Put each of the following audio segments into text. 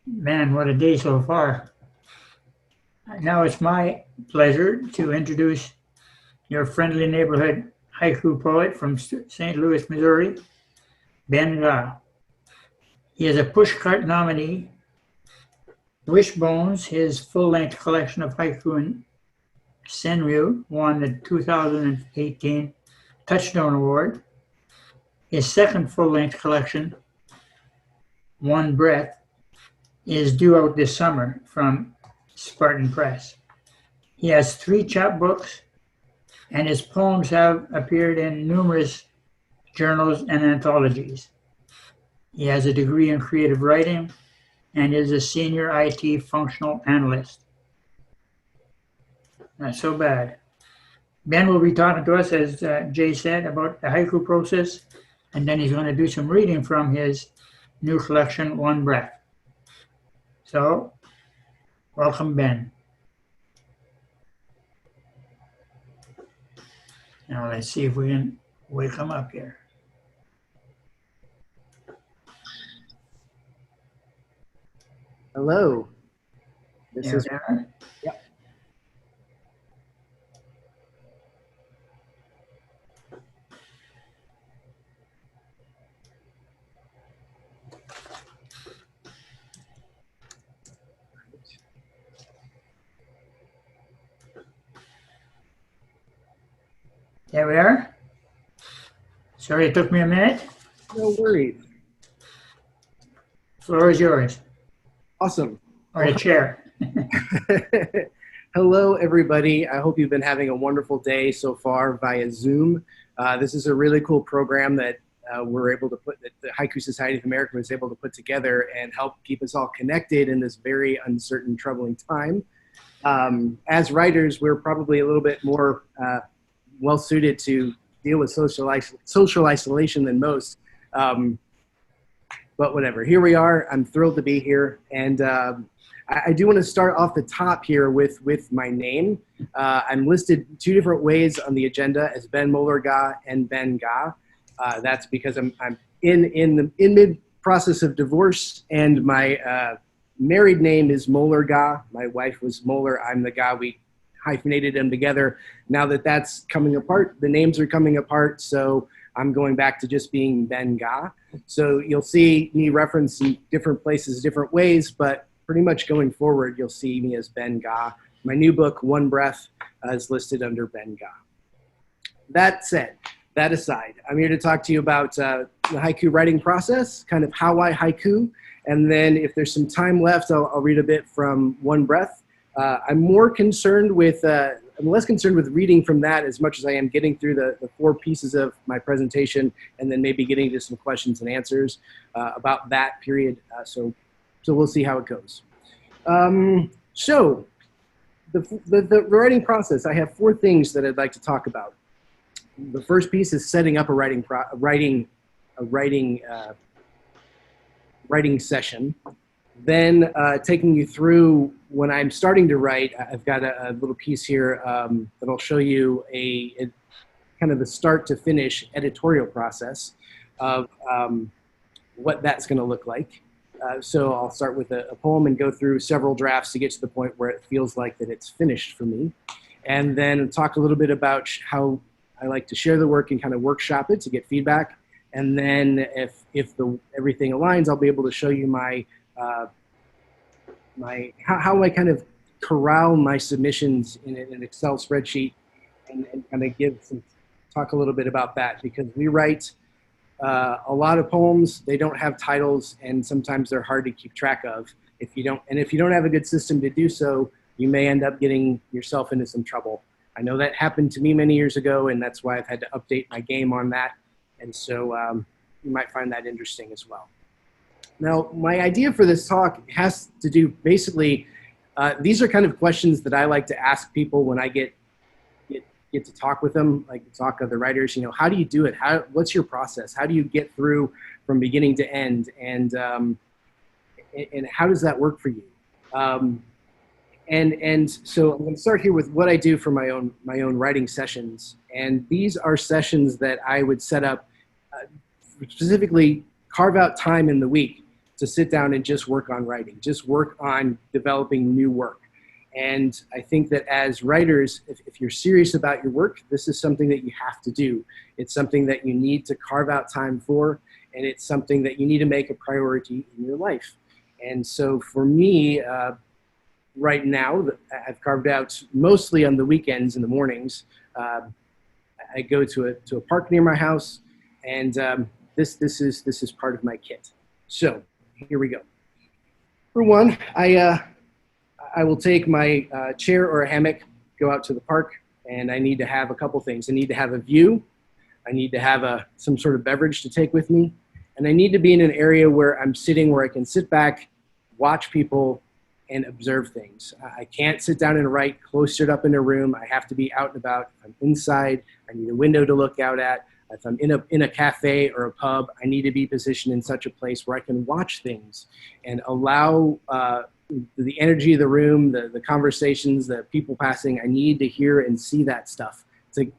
Man, what a day so far. Now it's my pleasure to introduce your friendly neighborhood haiku poet from St. Louis, Missouri, Ben Gaa. He is a pushcart nominee. Wishbones, his full-length collection of haiku and senryu, won the 2018 Touchstone Award. His second full-length collection, One Breath, is due out this summer from Spartan Press. He has 3 chapbooks, and his poems have appeared in numerous journals and anthologies. He has a degree in creative writing and is a senior IT functional analyst. Not so bad. Ben will be talking to us, as Jay said, about the haiku process, and then he's going to do some reading from his new collection, One Breath. So, welcome, Ben. Now let's see if we can wake him up here. Hello. This There is we are. Yep. There we are. Sorry it took me a minute. No worries. Floor is yours. Awesome. Or the chair. Hello, everybody. I hope you've been having a wonderful day so far via Zoom. This is a really cool program that we're able to put, that the Haiku Society of America was able to put together and help keep us all connected in this very uncertain, troubling time. As writers, we're probably a little bit more well suited to deal with social isolation than most. But whatever, here we are. I'm thrilled to be here. And I do want to start off the top here with my name. I'm listed 2 different ways on the agenda as Ben Gaa and Ben Gaa. That's because I'm in mid process of divorce, and my married name is Gaa. My wife was Moeller. I'm the Gaa. We hyphenated them together. Now that that's coming apart, the names are coming apart. So I'm going back to just being Ben Gaa. So you'll see me referenced in different places, different ways, but pretty much going forward, you'll see me as Ben Gaa. My new book, One Breath, is listed under Ben Gaa. That said, that aside, I'm here to talk to you about the haiku writing process, kind of how I haiku, and then if there's some time left, I'll read a bit from One Breath. I'm less concerned with reading from that as much as I am getting through the 4 pieces of my presentation, and then maybe getting to some questions and answers about that period. So we'll see how it goes. So the writing process, I have 4 things that I'd like to talk about. The first piece is setting up a writing session. Then taking you through when I'm starting to write. I've got a little piece here that I'll show you a kind of the start to finish editorial process of what that's going to look like. So I'll start with a poem and go through several drafts to get to the point where it feels like that it's finished for me. And then talk a little bit about how I like to share the work and kind of workshop it to get feedback. And then if everything aligns, I'll be able to show you how I kind of corral my submissions in an Excel spreadsheet, and kind of talk a little bit about that, because we write a lot of poems. They don't have titles, and sometimes they're hard to keep track of. If you don't have a good system to do so, you may end up getting yourself into some trouble. I know that happened to me many years ago, and that's why I've had to update my game on that. And so you might find that interesting as well. Now, my idea for this talk has to do basically, these are kind of questions that I like to ask people when I get to talk with them, like talk to the writers. You know, how do you do it? What's your process? How do you get through from beginning to end? And how does that work for you? And so I'm going to start here with what I do for my own writing sessions. And these are sessions that I would set up, specifically carve out time in the week to sit down and just work on writing, just work on developing new work. And I think that as writers, if you're serious about your work, this is something that you have to do. It's something that you need to carve out time for, and it's something that you need to make a priority in your life. And so for me, right now, I've carved out mostly on the weekends in the mornings. I go to a park near my house, and this is part of my kit. So here we go. For one, I will take my chair or a hammock, go out to the park, and I need to have a couple things. I need to have a view. I need to have some sort of beverage to take with me. And I need to be in an area where I'm sitting, where I can sit back, watch people, and observe things. I can't sit down and write cloistered up in a room. I have to be out and about. If I'm inside, I need a window to look out at. If I'm in a cafe or a pub, I need to be positioned in such a place where I can watch things and allow the energy of the room, the conversations, the people passing. I need to hear and see that stuff to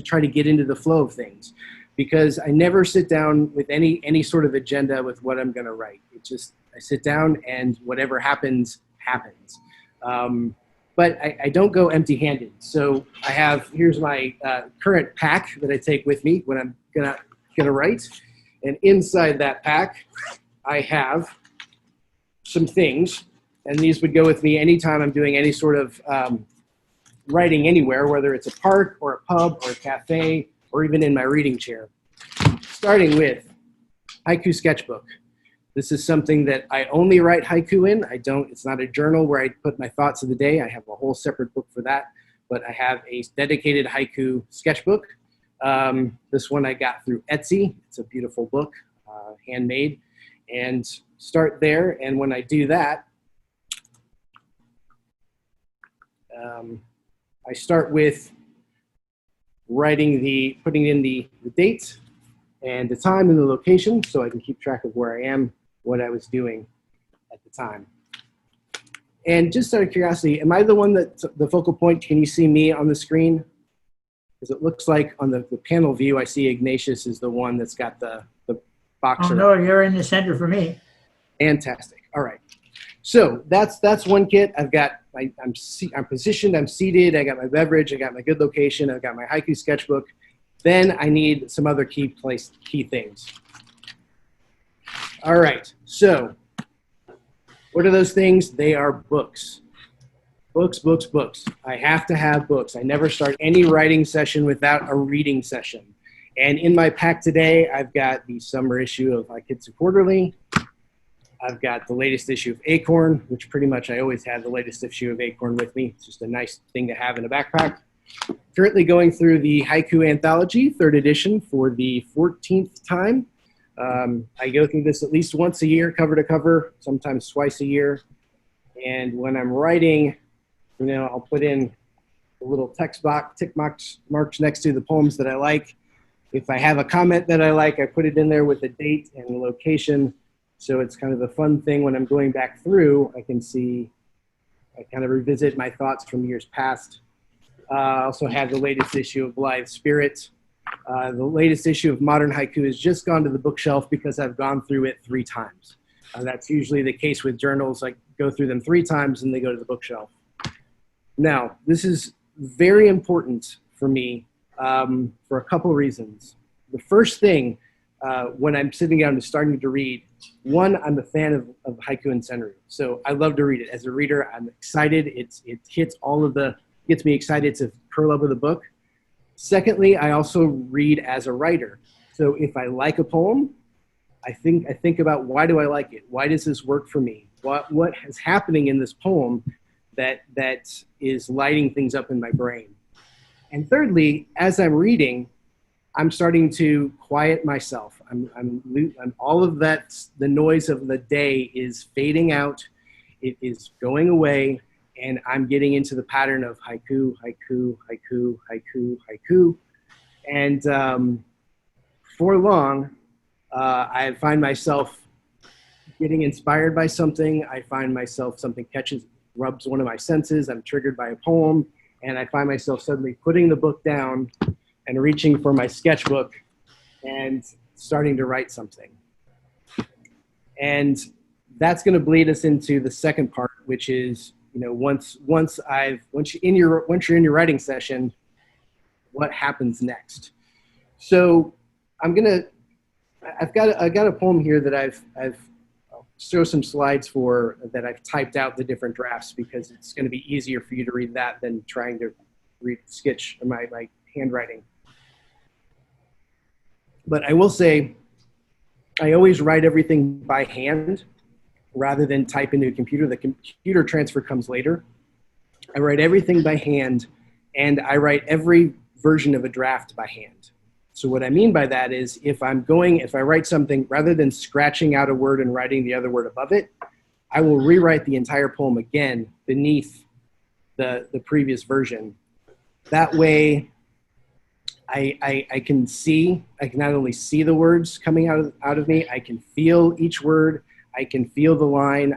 try to get into the flow of things, because I never sit down with any sort of agenda with what I'm going to write. It just, I sit down and whatever happens, happens. But I don't go empty-handed. So here's my current pack that I take with me when I'm gonna write. And inside that pack, I have some things, and these would go with me anytime I'm doing any sort of writing anywhere, whether it's a park or a pub or a cafe or even in my reading chair. Starting with haiku sketchbook. This is something that I only write haiku in. It's not a journal where I put my thoughts of the day. I have a whole separate book for that, but I have a dedicated haiku sketchbook. This one I got through Etsy. It's a beautiful book, handmade, and start there. And when I do that, I start with putting in the date and the time and the location, so I can keep track of where I am, what I was doing at the time. And just out of curiosity, am I the one that's the focal point? Can you see me on the screen? Because it looks like on the panel view, I see Ignatius is the one that's got the box. Oh, no, you're in the center for me. Fantastic. All right. So that's one kit. I'm positioned, I'm seated, I got my beverage, I got my good location, I've got my haiku sketchbook. Then I need some other key things. All right, so what are those things? They are books. Books, books, books. I have to have books. I never start any writing session without a reading session. And in my pack today, I've got the summer issue of I Haiku Quarterly. I've got the latest issue of Acorn, which pretty much I always have the latest issue of Acorn with me. It's just a nice thing to have in a backpack. Currently going through the Haiku Anthology, 3rd edition, for the 14th time. I go through this at least once a year, cover to cover, sometimes twice a year. And when I'm writing, I'll put in a little text box, tick marks next to the poems that I like. If I have a comment that I like, I put it in there with the date and the location. So it's kind of a fun thing when I'm going back through, I kind of revisit my thoughts from years past. I also have the latest issue of Blithe Spirit. The latest issue of Modern Haiku has just gone to the bookshelf because I've gone through it 3 times. That's usually the case with journals. I go through them 3 times and they go to the bookshelf. Now, this is very important for me for a couple reasons. The first thing, when I'm sitting down and starting to read, one, I'm a fan of haiku and senryu. So I love to read it. As a reader, I'm excited. It gets me excited to curl up with a book. Secondly, I also read as a writer. So if I like a poem, I think about, why do I like it? Why does this work for me? What is happening in this poem that is lighting things up in my brain? And thirdly, as I'm reading, I'm starting to quiet myself. I'm all of that, the noise of the day is fading out. It is going away, and I'm getting into the pattern of haiku, haiku, haiku, haiku, haiku. And for long, I find myself getting inspired by something. I find myself, something rubs one of my senses. I'm triggered by a poem, and I find myself suddenly putting the book down and reaching for my sketchbook and starting to write something. And that's going to bleed us into the second part, which is, once you're in your writing session, what happens next? So I've got a poem here that I'll show some slides for, that I've typed out the different drafts, because it's going to be easier for you to read that than trying to read sketch my handwriting. But I will say, I always write everything by hand rather than type into a computer. The computer transfer comes later. I write everything by hand, and I write every version of a draft by hand. So what I mean by that is, if I write something, rather than scratching out a word and writing the other word above it, I will rewrite the entire poem again beneath the previous version. That way, I can not only see the words coming out of me, I can feel each word, I can feel the line,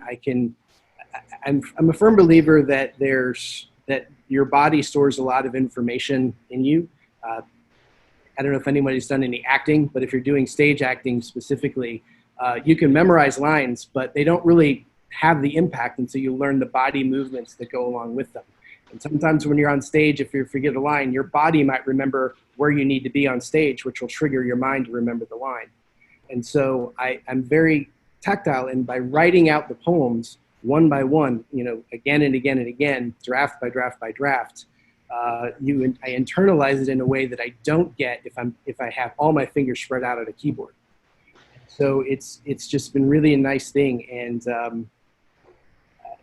I'm a firm believer that your body stores a lot of information in you. I don't know if anybody's done any acting, but if you're doing stage acting specifically, you can memorize lines, but they don't really have the impact until you learn the body movements that go along with them. And sometimes when you're on stage, if you forget a line, your body might remember where you need to be on stage, which will trigger your mind to remember the line. And so I'm very tactile, and by writing out the poems one by one, again and again and again, draft by draft by draft, I internalize it in a way that I don't get if I have all my fingers spread out on a keyboard. So it's just been really a nice thing. And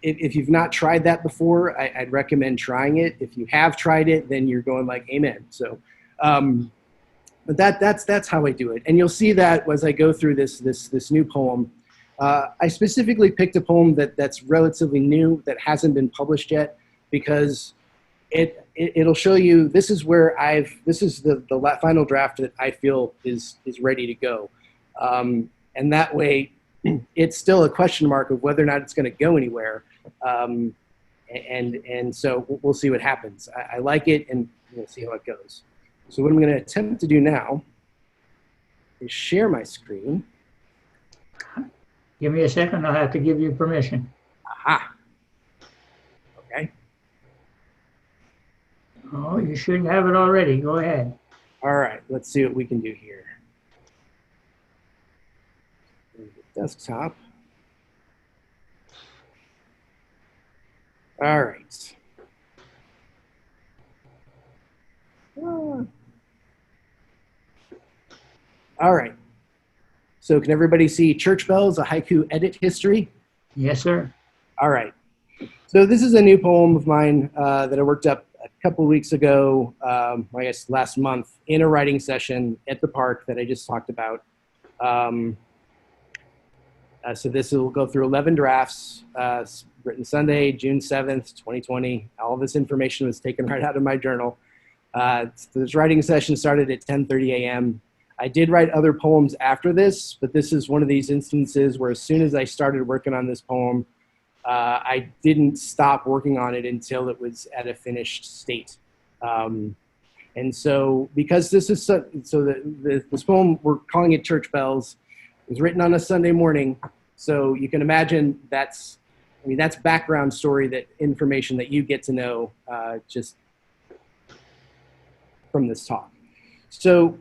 if you've not tried that before, I'd recommend trying it. If you have tried it, then you're going like, amen. So, but that's how I do it. And you'll see that as I go through this new poem. I specifically picked a poem that's relatively new, that hasn't been published yet, because it'll show you, this is the final draft that I feel is ready to go. And that way, it's still a question mark of whether or not it's going to go anywhere. And so we'll see what happens. I like it, and we'll see how it goes. So what I'm going to attempt to do now is share my screen. Give me a second, I'll have to give you permission. Aha. Okay. Oh, you should have it already. Go ahead. All right, let's see what we can do here. Desktop. All right. All right. So can everybody see Church Bells, a haiku edit history? Yes, sir. All right. So this is a new poem of mine that I worked up a couple weeks ago, I guess last month, in a writing session at the park that I just talked about. So this will go through 11 drafts, written Sunday, June 7th, 2020. All this information was taken right out of my journal. This writing session started at 10:30 a.m. I did write other poems after this, but this is one of these instances where as soon as I started working on this poem, I didn't stop working on it until it was at a finished state. And so because this is this poem, we're calling it Church Bells, it was written on a Sunday morning. So you can imagine that's background story, that information that you get to know just from this talk. So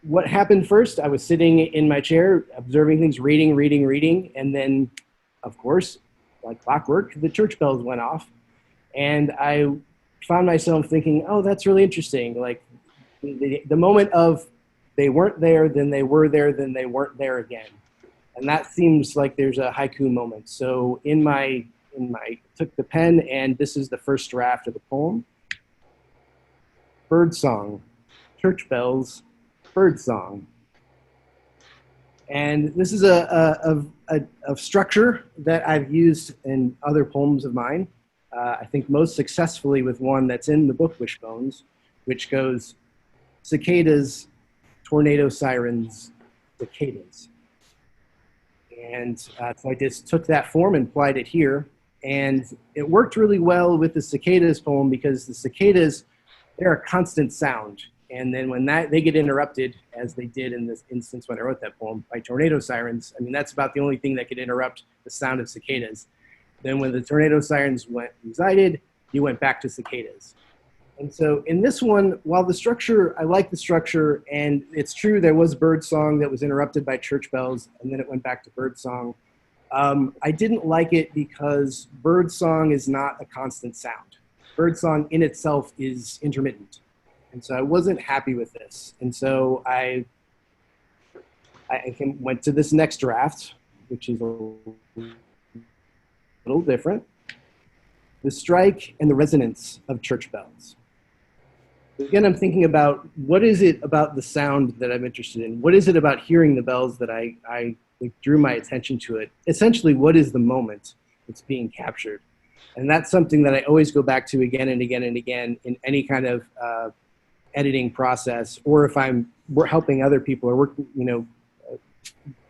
what happened first, I was sitting in my chair, observing things, reading, and then, of course, like clockwork, the church bells went off. And I found myself thinking, oh, that's really interesting. Like the moment of they weren't there, then they were there, then they weren't there again. And that seems like there's a haiku moment. So took the pen, and this is the first draft of the poem. Bird song, church bells, bird song. And this is a structure that I've used in other poems of mine. I think most successfully with one that's in the book Wishbones, which goes cicadas, tornado sirens, cicadas. And so I just took that form and applied it here. And it worked really well with the cicadas poem because the cicadas, they're a constant sound. And then when they get interrupted, as they did in this instance when I wrote that poem, by tornado sirens, I mean, that's about the only thing that could interrupt the sound of cicadas. Then when the tornado sirens resided, you went back to cicadas. And so in this one, while the structure, I like the structure, and it's true there was bird song that was interrupted by church bells, and then it went back to bird song. I didn't like it because bird song is not a constant sound. Bird song in itself is intermittent. And so I wasn't happy with this. And so I went to this next draft, which is a little different. The strike and the resonance of church bells. Again, I'm thinking about what is it about the sound that I'm interested in? What is it about hearing the bells that I drew my attention to it? Essentially, what is the moment that's being captured? And that's something that I always go back to again and again and again in any kind of editing process, or if we're helping other people or working,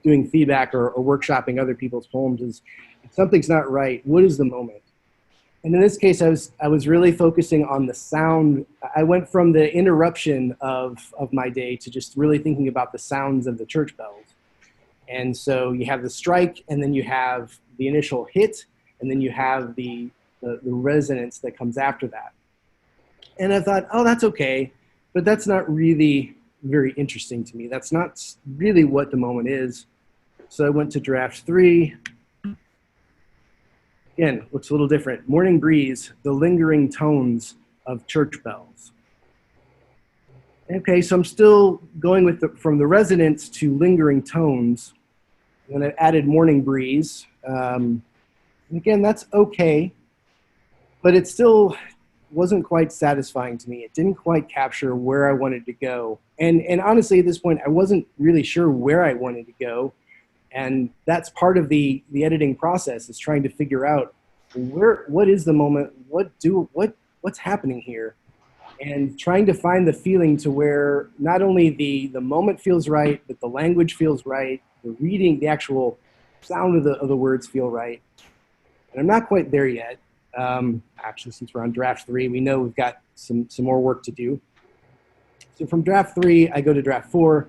doing feedback or workshopping other people's poems, is if something's not right, what is the moment? And in this case, I was really focusing on the sound. I went from the interruption of my day to just really thinking about the sounds of the church bells. And so you have the strike, and then you have the initial hit, and then you have the resonance that comes after that. And I thought, oh, that's okay, but that's not really very interesting to me. That's not really what the moment is. So I went to draft 3. Again, looks a little different. Morning breeze, the lingering tones of church bells. Okay, so I'm still going from the resonance to lingering tones. And then I added morning breeze. Again, that's okay, but it still wasn't quite satisfying to me. It didn't quite capture where I wanted to go. And honestly, at this point, I wasn't really sure where I wanted to go. And that's part of the editing process, is trying to figure out what is the moment, what's happening here, and trying to find the feeling to where not only the moment feels right, but the language feels right, the reading, the actual sound of the words feel right. And I'm not quite there yet. Actually, since we're on draft 3, we know we've got some more work to do. So from draft 3, I go to draft 4,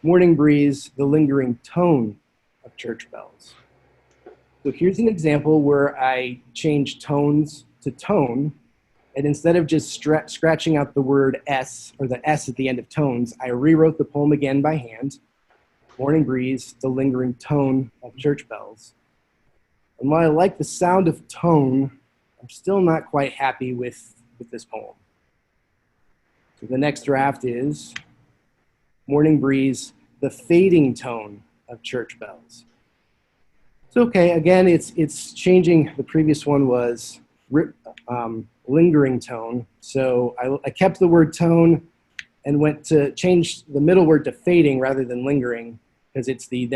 morning breeze, the lingering tone of church bells. So here's an example where I changed tones to tone, and instead of just scratching out the word S, or the S at the end of tones, I rewrote the poem again by hand. Morning breeze, the lingering tone of church bells. And while I like the sound of tone, I'm still not quite happy with this poem. So the next draft is morning breeze, the fading tone of church bells. So okay, again, it's changing. The previous one was lingering tone. So I kept the word tone and went to change the middle word to fading rather than lingering, because it's the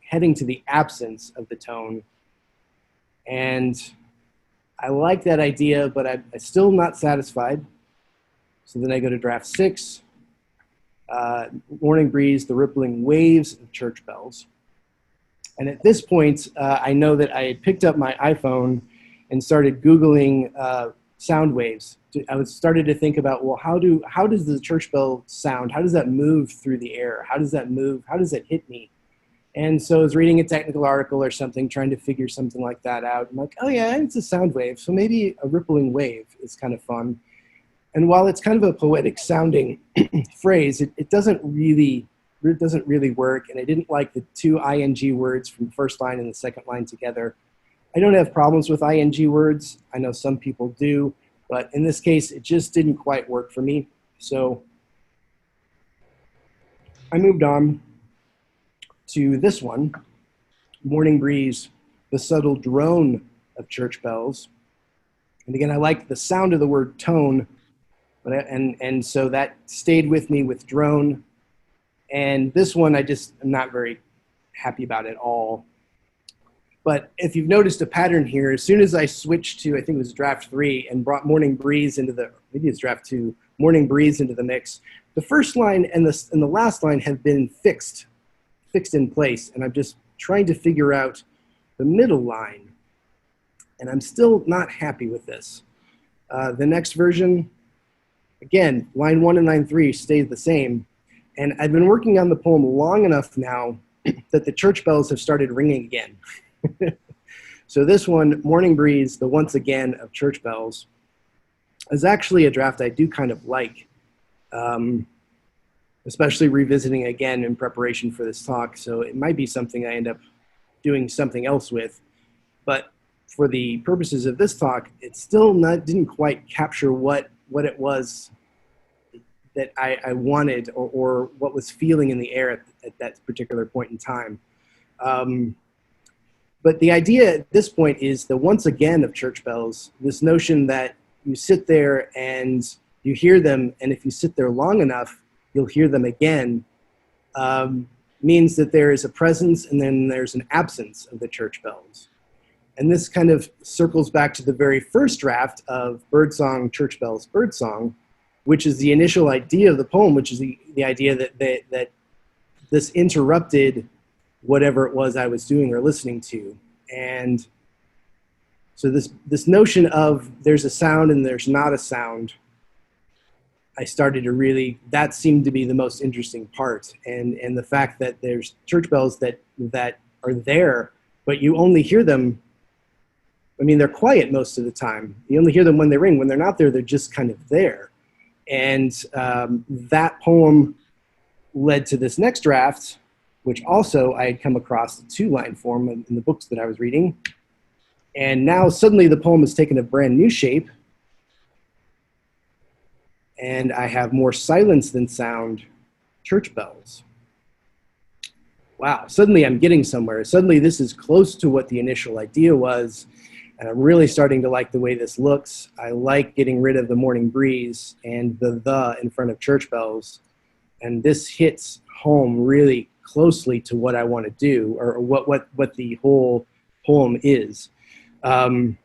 heading to the absence of the tone. And I like that idea, but I'm still not satisfied. So then I go to draft 6, morning breeze, the rippling waves of church bells. And at this point, I know that I had picked up my iPhone and started Googling sound waves. I started to think about, well, how does the church bell sound? How does that move through the air? How does that move? How does it hit me? And so I was reading a technical article or something, trying to figure something like that out. I'm like, oh yeah, it's a sound wave. So maybe a rippling wave is kind of fun. And while it's kind of a poetic sounding phrase, it doesn't really work. And I didn't like the 2 ing words from the first line and the second line together. I don't have problems with ing words. I know some people do, but in this case, it just didn't quite work for me. So I moved on to this one, morning breeze, the subtle drone of church bells. And again, I like the sound of the word tone, and so that stayed with me with drone. And this one, I'm not very happy about at all. But if you've noticed a pattern here, as soon as I switched to, I think it was draft 3, and brought morning breeze into maybe it's draft 2, morning breeze into the mix, the first line and the last line have been fixed in place, and I'm just trying to figure out the middle line, and I'm still not happy with this. The next version, Again, line 1 and line 3 stayed the same. And I've been working on the poem long enough now that the church bells have started ringing again. So this one, Morning Breeze, the once again of church bells, is actually a draft I do kind of like, especially revisiting again in preparation for this talk. So it might be something I end up doing something else with. But for the purposes of this talk, it still didn't quite capture what it was that I wanted, or what was feeling in the air at that particular point in time. But the idea at this point is the once again of church bells, this notion that you sit there and you hear them, and if you sit there long enough, you'll hear them again, means that there is a presence and then there's an absence of the church bells. And this kind of circles back to the very first draft of Birdsong, Church Bells, Birdsong, which is the initial idea of the poem, which is the idea that this interrupted whatever it was I was doing or listening to. And so this notion of there's a sound and there's not a sound, I started to really, that seemed to be the most interesting part. And the fact that there's church bells that are there, but you only hear them, I mean, they're quiet most of the time. You only hear them when they ring. When they're not there, they're just kind of there. And that poem led to this next draft, which also I had come across the 2-line form in the books that I was reading. And now suddenly the poem has taken a brand new shape. And I have more silence than sound, church bells. Wow, suddenly I'm getting somewhere. Suddenly this is close to what the initial idea was. And I'm really starting to like the way this looks. I like getting rid of the morning breeze and the in front of church bells. And this hits home really closely to what I want to do, or what the whole poem is. I'm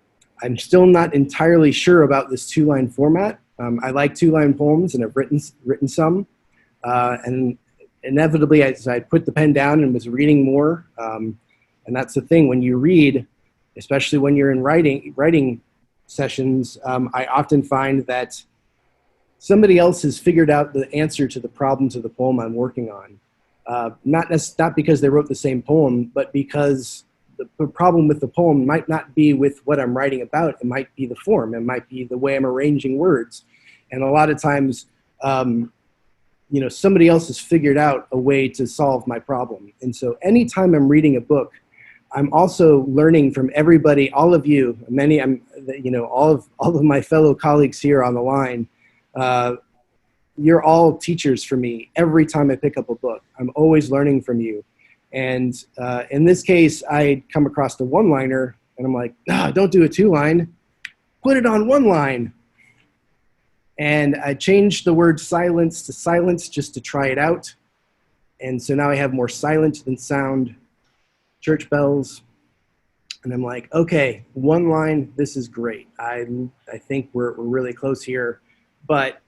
still not entirely sure about this 2-line format. I like 2-line poems, and I've written some. And inevitably, as I put the pen down and was reading more, and that's the thing, when you read, especially when you're in writing sessions, I often find that somebody else has figured out the answer to the problems of the poem I'm working on. Not because they wrote the same poem, but because the problem with the poem might not be with what I'm writing about. It might be the form. It might be the way I'm arranging words. And a lot of times, somebody else has figured out a way to solve my problem. And so anytime I'm reading a book, I'm also learning from everybody, all of you, all of my fellow colleagues here on the line. You're all teachers for me. Every time I pick up a book, I'm always learning from you. And in this case, I come across the 1-liner, and I'm like, don't do a 2-line, put it on 1 line. And I changed the word silence to silence just to try it out. And so now I have more silent than sound church bells. And I'm like, okay, 1 line, this is great. I think we're really close here, but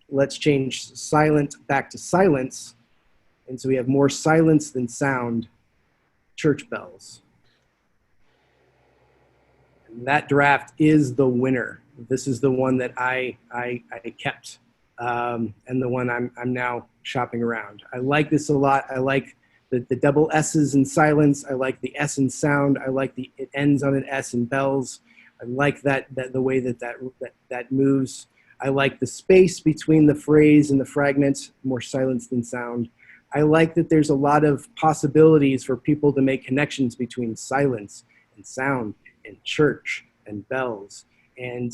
let's change silent back to silence. And so we have more silence than sound, church bells. And that draft is the winner. This is the one that I kept, and the one I'm now shopping around. I like this a lot. I like the double S's in silence. I like the S in sound. I like it ends on an S in bells. I like that the way that moves. I like the space between the phrase and the fragment, more silence than sound. I like that there's a lot of possibilities for people to make connections between silence and sound and church and bells. And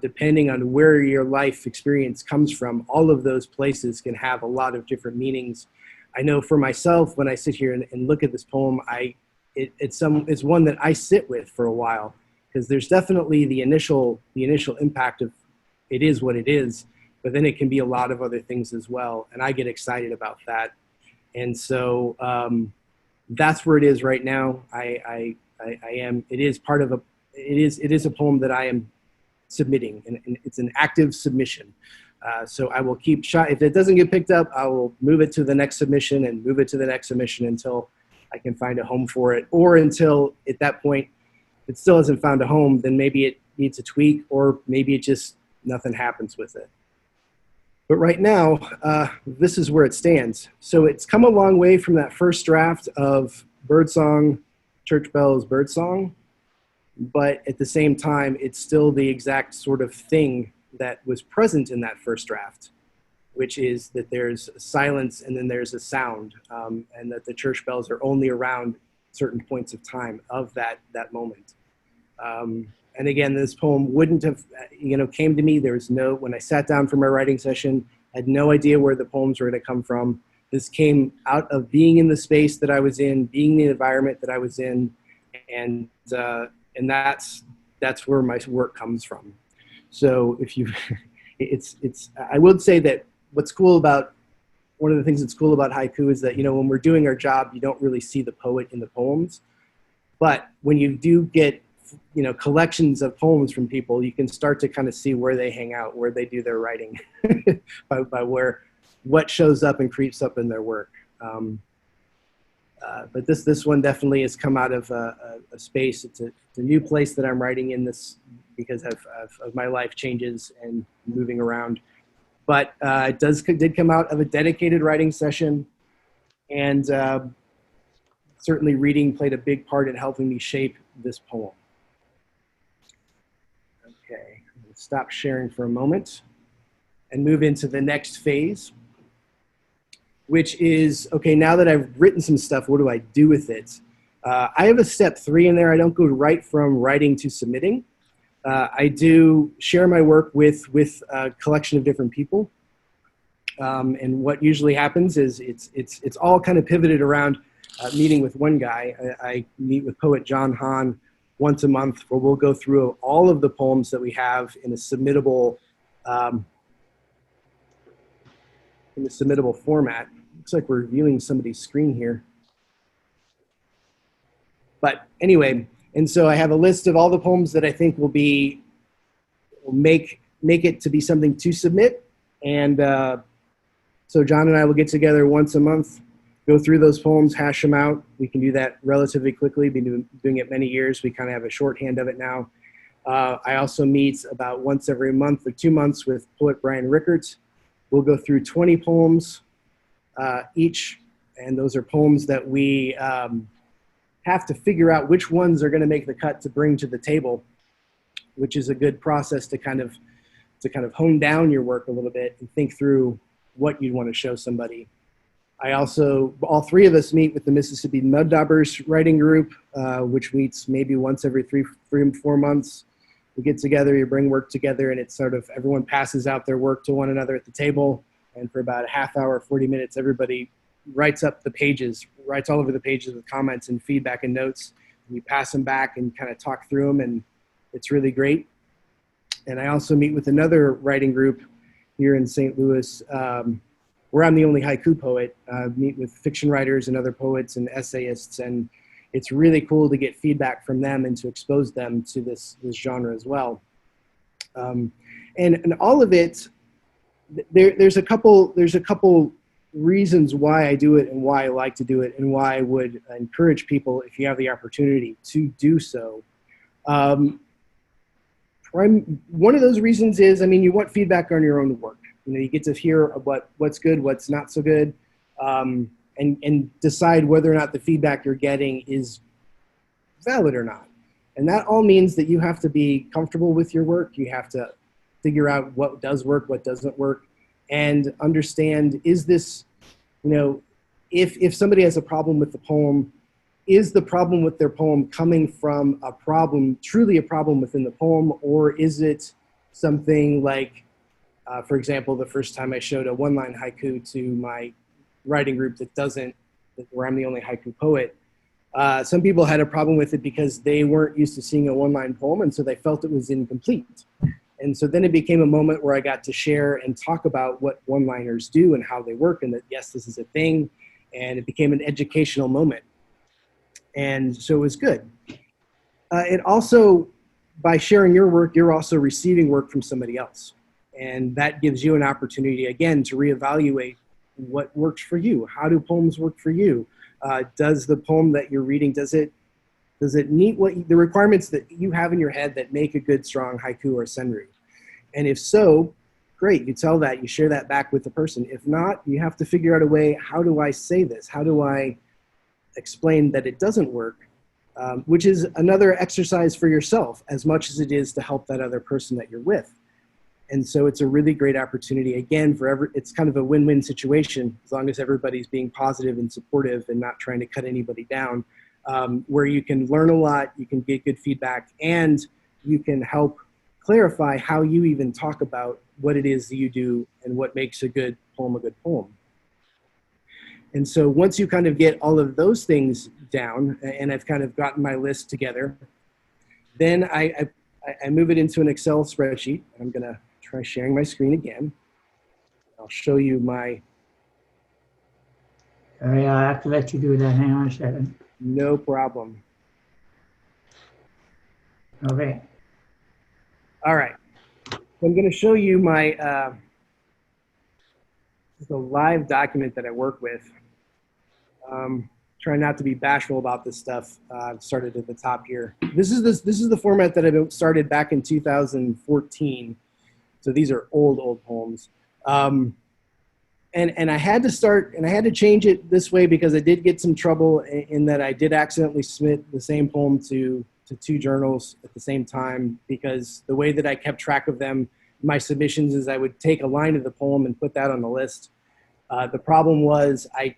depending on where your life experience comes from, all of those places can have a lot of different meanings. I know for myself, when I sit here and look at this poem, it's one that I sit with for a while, because there's definitely the initial impact of it is what it is, but then it can be a lot of other things as well. And I get excited about that. And so that's where it is right now. It is a poem that I am submitting, and it's an active submission. So I will keep if it doesn't get picked up, I will move it to the next submission and move it to the next submission until I can find a home for it, or until at that point, if it still hasn't found a home, then maybe it needs a tweak, or maybe it just, nothing happens with it. But right now, this is where it stands. So it's come a long way from that first draft of Birdsong, Church Bells, Birdsong, but at the same time, it's still the exact sort of thing that was present in that first draft, which is that there's silence and then there's a sound, and that the church bells are only around certain points of time of that moment. And again, this poem wouldn't have, came to me. There was no, when I sat down for my writing session, I had no idea where the poems were going to come from. This came out of being in the space that I was in, being in the environment that I was in, and that's where my work comes from. So if you, I would say that what's cool about, one of the things that's cool about haiku is that, when we're doing our job, you don't really see the poet in the poems. But when you do get, collections of poems from people, you can start to kind of see where they hang out, where they do their writing, by what shows up and creeps up in their work. But this one definitely has come out of a space. It's a new place that I'm writing in this because of my life changes and moving around. But it did come out of a dedicated writing session, and certainly reading played a big part in helping me shape this poem. Okay, I'm going to stop sharing for a moment and move into the next phase, which is, okay, now that I've written some stuff, what do I do with it? I have a step 3 in there. I don't go right from writing to submitting. I do share my work with a collection of different people. And what usually happens is it's all kind of pivoted around meeting with one guy. I meet with poet John Hahn once a month, where we'll go through all of the poems that we have in a submittable format. Looks like we're viewing somebody's screen here. But anyway, and so I have a list of all the poems that I think will make it to be something to submit. And so John and I will get together once a month, go through those poems, hash them out. We can do that relatively quickly. Been doing it many years. We kind of have a shorthand of it now. I also meet about once every month or 2 months with poet Brian Rickert. We'll go through 20 poems each, and those are poems that we have to figure out which ones are going to make the cut to bring to the table, which is a good process to kind of hone down your work a little bit and think through what you'd want to show somebody. All 3 of us meet with the Mississippi Mud Daubers writing group, which meets maybe once every 3 or 4 months. We get together, you bring work together, and it's sort of everyone passes out their work to one another at the table. And for about a half hour, 40 minutes, everybody writes up the pages, writes all over the pages with comments and feedback and notes. And you pass them back and kind of talk through them, and it's really great. And I also meet with another writing group here in St. Louis, where I'm the only haiku poet. Meet with fiction writers and other poets and essayists, and it's really cool to get feedback from them and to expose them to this genre as well. And all of it, there's a couple reasons why I do it and why I like to do it and why I would encourage people, if you have the opportunity, to do so. One of those reasons is, you want feedback on your own work. You get to hear what's good, what's not so good, and decide whether or not the feedback you're getting is valid or not. And that all means that you have to be comfortable with your work. You have to figure out what does work, what doesn't work, and understand, is this, if somebody has a problem with the poem, is the problem with their poem coming from a problem, truly a problem within the poem, or is it something like, for example, the first time I showed a one-line haiku to my writing group where I'm the only haiku poet, some people had a problem with it because they weren't used to seeing a one-line poem, and so they felt it was incomplete. And so then it became a moment where I got to share and talk about what one-liners do and how they work, and that, yes, this is a thing, and it became an educational moment. And so it was good. It also, by sharing your work, you're also receiving work from somebody else. And that gives you an opportunity, again, to reevaluate what works for you. How do poems work for you? Does the poem that you're reading, does it meet the requirements that you have in your head that make a good, strong haiku or senryu? And if so, great. You tell that, you share that back with the person. If not, you have to figure out a way, how do I say this? How do I explain that it doesn't work? Which is another exercise for yourself as much as it is to help that other person that you're with. And so it's a really great opportunity, again, it's kind of a win-win situation, as long as everybody's being positive and supportive and not trying to cut anybody down, where you can learn a lot, you can get good feedback, and you can help clarify how you even talk about what it is that you do and what makes a good poem. And so once you kind of get all of those things down, and I've kind of gotten my list together, then I move it into an Excel spreadsheet. I'm gonna try sharing my screen again. I'll show you my... All right, I'll have to let you do that. Hang on a second. No problem. Okay. All right. So I'm gonna show you my, the live document that I work with. Try not to be bashful about this stuff. I've started at the top here. This is the format that I started back in 2014. So these are old poems. And I had to start, and I had to change it this way because I did get some trouble in that I did accidentally submit the same poem to two journals at the same time, because the way that I kept track of them, my submissions, is I would take a line of the poem and put that on the list. The problem was I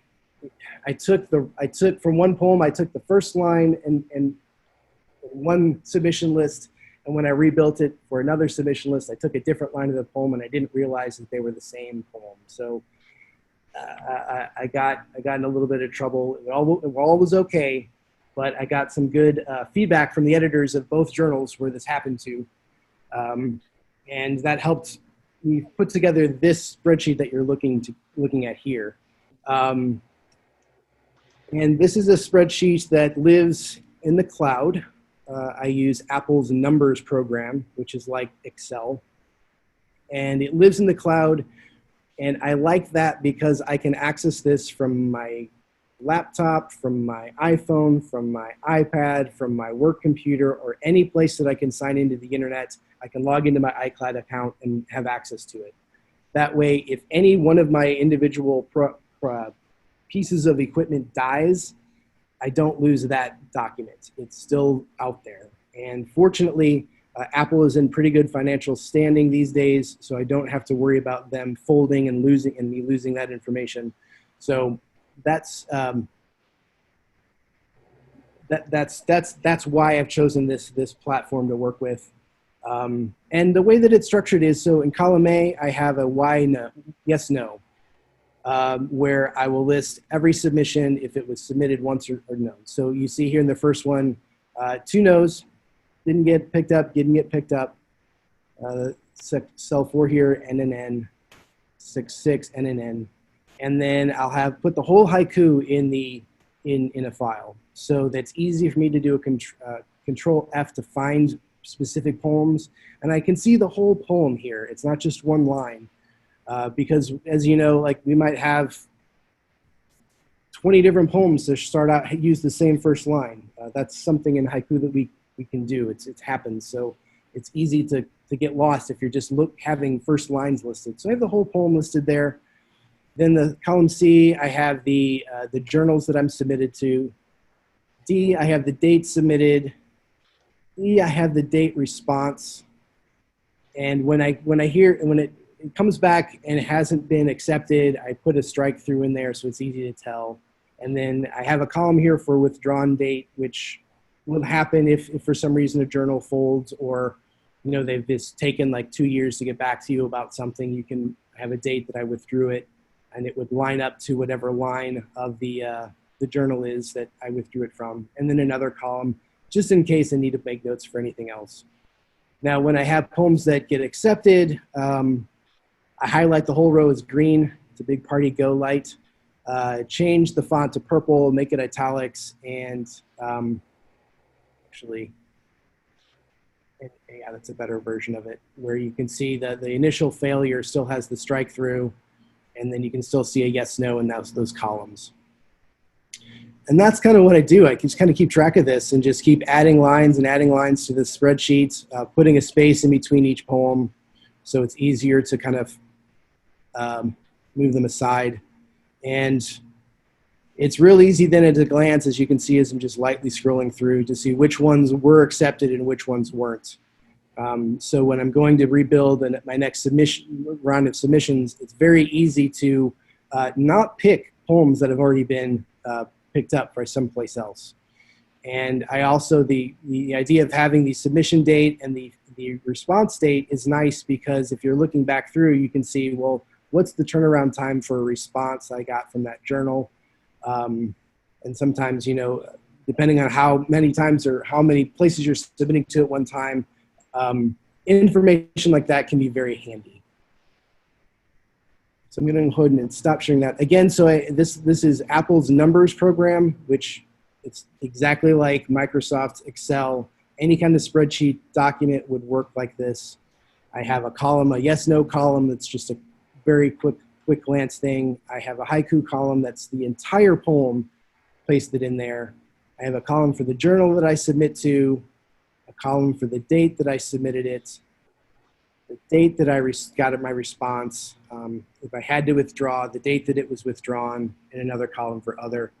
took from one poem, I took the first line and one submission list, and when I rebuilt it for another submission list, I took a different line of the poem, and I didn't realize that they were the same poem. So I got in a little bit of trouble. It all was okay, but I got some good feedback from the editors of both journals where this happened to, and that helped me put together this spreadsheet that you're looking at here. And this is a spreadsheet that lives in the cloud. I use Apple's Numbers program, which is like Excel. And it lives in the cloud. And I like that because I can access this from my laptop, from my iPhone, from my iPad, from my work computer, or any place that I can sign into the internet. I can log into my iCloud account and have access to it. That way, if any one of my individual pieces of equipment dies, I don't lose that document. It's still out there. And fortunately, Apple is in pretty good financial standing these days, so I don't have to worry about them folding and me losing that information. So that's why I've chosen this platform to work with. And the way that it's structured is, so in column A, I have a why, no, yes, no. Where I will list every submission if it was submitted once or no. So you see here in the first one, 2 no's, didn't get picked up, didn't get picked up. Cell 4 here, NNN, 6, NNN. And then I'll have put the whole haiku in a file. So that's easy for me to do a control F to find specific poems. And I can see the whole poem here. It's not just one line. Because as you know, like we might have 20 different poems to start out, use the same first line. That's something in haiku that we can do. It happens. So it's easy to get lost if you're just having first lines listed. So I have the whole poem listed there. Then the column C, I have the journals that I'm submitted to. D, I have the date submitted. E, I have the date response. And when it comes back and it hasn't been accepted, I put a strike through in there so it's easy to tell. And then I have a column here for withdrawn date, which will happen if for some reason a journal folds, or they've just taken like 2 years to get back to you about something. You can have a date that I withdrew it, and it would line up to whatever line of the journal is that I withdrew it from. And then another column just in case I need to make notes for anything else. Now, when I have poems that get accepted, I highlight the whole row as green. It's a big party go light. Change the font to purple, make it italics, and actually, yeah, that's a better version of it, where you can see that the initial failure still has the strike through, and then you can still see a yes, no in those columns. And that's kind of what I do. I just kind of keep track of this and just keep adding lines to the spreadsheet, putting a space in between each poem. so it's easier to kind of move them aside. And it's real easy then at a glance, as you can see, as I'm just lightly scrolling through, to see which ones were accepted and which ones weren't. So when I'm going to rebuild my next round of submissions, it's very easy to not pick poems that have already been picked up by someplace else. And I also, the idea of having the submission date and the response date is nice, because if you're looking back through, you can see, well, what's the turnaround time for a response I got from that journal? And sometimes, you know, depending on how many times or how many places you're submitting to at one time, information like that can be very handy. So I'm going to go ahead and stop sharing that. Again, so this is Apple's numbers program, which it's exactly like Microsoft Excel. Any kind of spreadsheet document would work like this. I have a column, a yes/no column that's just a very quick glance thing. I have a haiku column that's the entire poem pasted in there. I have a column for the journal that I submit to, a column for the date that I submitted it, the date that I got my response, if I had to withdraw, the date that it was withdrawn, and another column for other.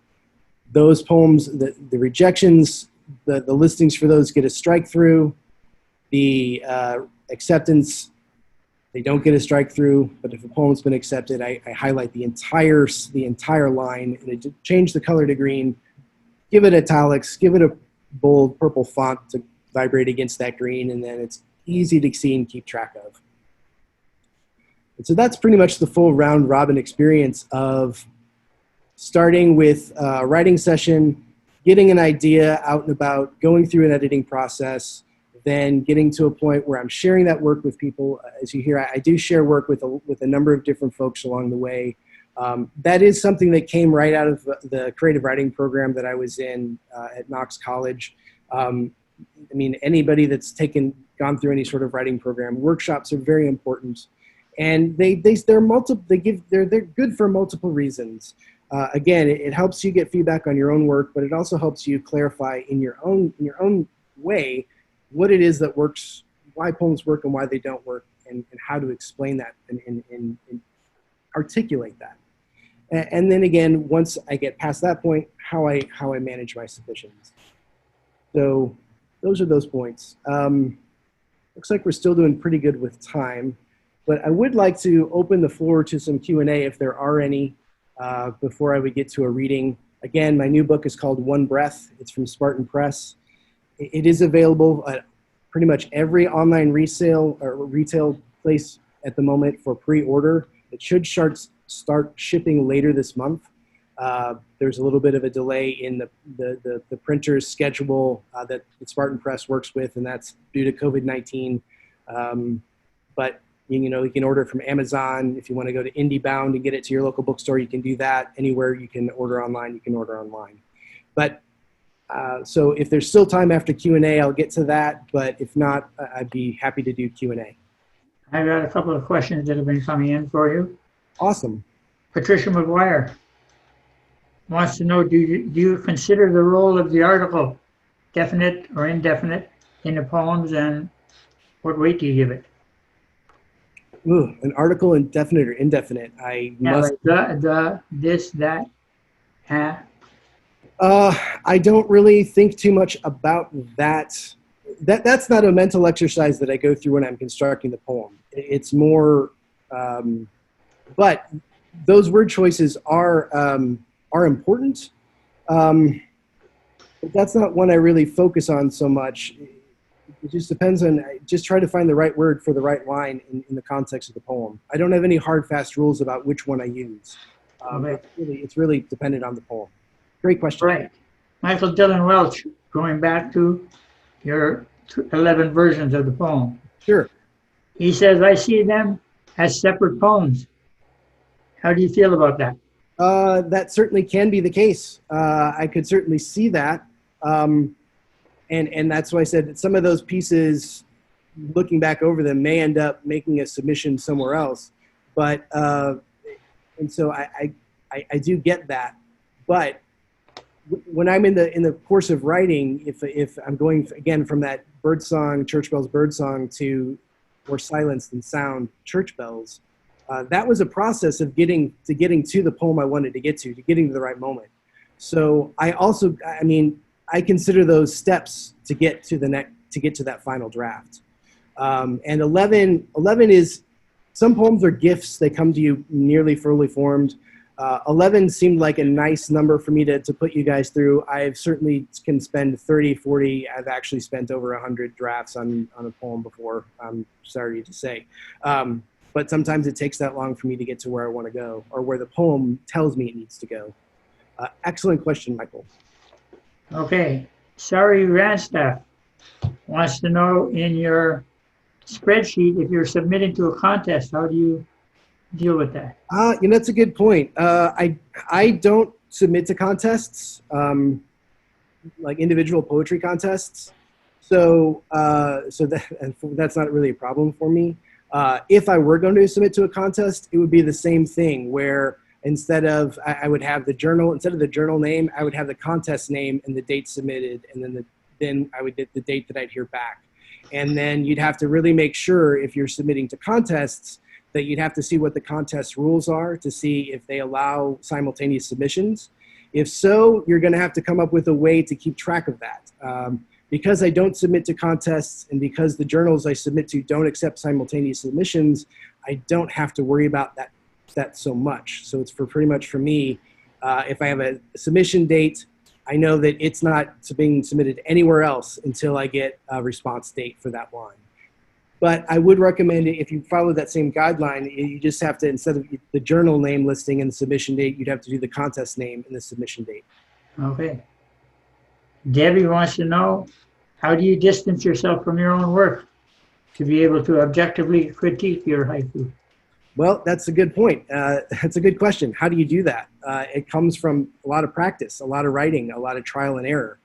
Those poems, the rejections, the listings for those get a strike through. The acceptance, they don't get a strike through, but if a poem's been accepted, I highlight the entire line, and I change the color to green, give it italics, give it a bold purple font to vibrate against that green, and then it's easy to see and keep track of. And so that's pretty much the full round robin experience of starting with a writing session, getting an idea out and about, going through an editing process, then getting to a point where I'm sharing that work with people. As you hear, I do share work with a number of different folks along the way. That is something that came right out of the creative writing program that I was in at Knox College. I mean, anybody that's gone through any sort of writing program, workshops are very important, and they're good for multiple reasons. Again, it helps you get feedback on your own work, but it also helps you clarify in your own way what it is that works, why poems work and why they don't work, and how to explain that and articulate that. And then again, once I get past that point, how I manage my submissions. So those are those points. Looks like we're still doing pretty good with time, but I would like to open the floor to some Q&A if there are any before I would get to a reading. Again, my new book is called One Breath. It's from Spartan Press. It is available at pretty much every online resale or retail place at the moment for pre-order. It should start shipping later this month. There's a little bit of a delay in the printer's schedule that Spartan Press works with, and that's due to COVID-19. But you know, you can order from Amazon. If you want to go to IndieBound and get it to your local bookstore, you can do that. Anywhere you can order online, you can order online. But so if there's still time after Q&A, I'll get to that. But if not, I'd be happy to do Q&A. I've got a couple of questions that have been coming in for you. Awesome. Patricia McGuire wants to know, do you consider the role of the article definite or indefinite in the poems, and what weight do you give it? Ooh, an article, indefinite or indefinite? Like the, this, that, I don't really think too much about that. That's not a mental exercise that I go through when I'm constructing the poem. It's more, but those word choices are important. But that's not one I really focus on so much. It just depends on, just try to find the right word for the right line in the context of the poem. I don't have any hard, fast rules about which one I use. Okay. It's really dependent on the poem. Great question. Right. Michael Dillon Welch, going back to your 11 versions of the poem. Sure. He says, I see them as separate poems. How do you feel about that? That certainly can be the case. I could certainly see that. And that's why I said that some of those pieces, looking back over them, may end up making a submission somewhere else. But, and so I do get that. But when I'm in the course of writing, if I'm going, again, from that birdsong, Church Bell's birdsong, to more silence than sound, church bells. That was a process of getting to the poem I wanted to getting to the right moment. So I consider those steps to get to that final draft. And 11 is, some poems are gifts. They come to you nearly fully formed. 11 seemed like a nice number for me to put you guys through. I certainly can spend 30, 40. I've actually spent over 100 drafts on a poem before, I'm sorry to say. But sometimes it takes that long for me to get to where I want to go, or where the poem tells me it needs to go. Excellent question, Michael. Okay. Sorry, Randstaff wants to know, in your spreadsheet, if you're submitting to a contest, how do you deal with that? That's a good point. I don't submit to contests, like individual poetry contests. So that's not really a problem for me. If I were going to submit to a contest, it would be the same thing, where instead of I would have the journal, instead of the journal name, I would have the contest name and the date submitted, and then I would get the date that I'd hear back. And then you'd have to really make sure, if you're submitting to contests, that you'd have to see what the contest rules are to see if they allow simultaneous submissions. If so, you're going to have to come up with a way to keep track of that. Because I don't submit to contests, and because the journals I submit to don't accept simultaneous submissions, I don't have to worry about that so much. So it's pretty much for me, if I have a submission date, I know that it's not being submitted anywhere else until I get a response date for that line. But I would recommend it, if you follow that same guideline, you just have to, instead of the journal name listing and the submission date, you'd have to do the contest name and the submission date. Okay. Debbie wants to know, how do you distance yourself from your own work to be able to objectively critique your haiku? Well, that's a good point. That's a good question. How do you do that? It comes from a lot of practice, a lot of writing, a lot of trial and error.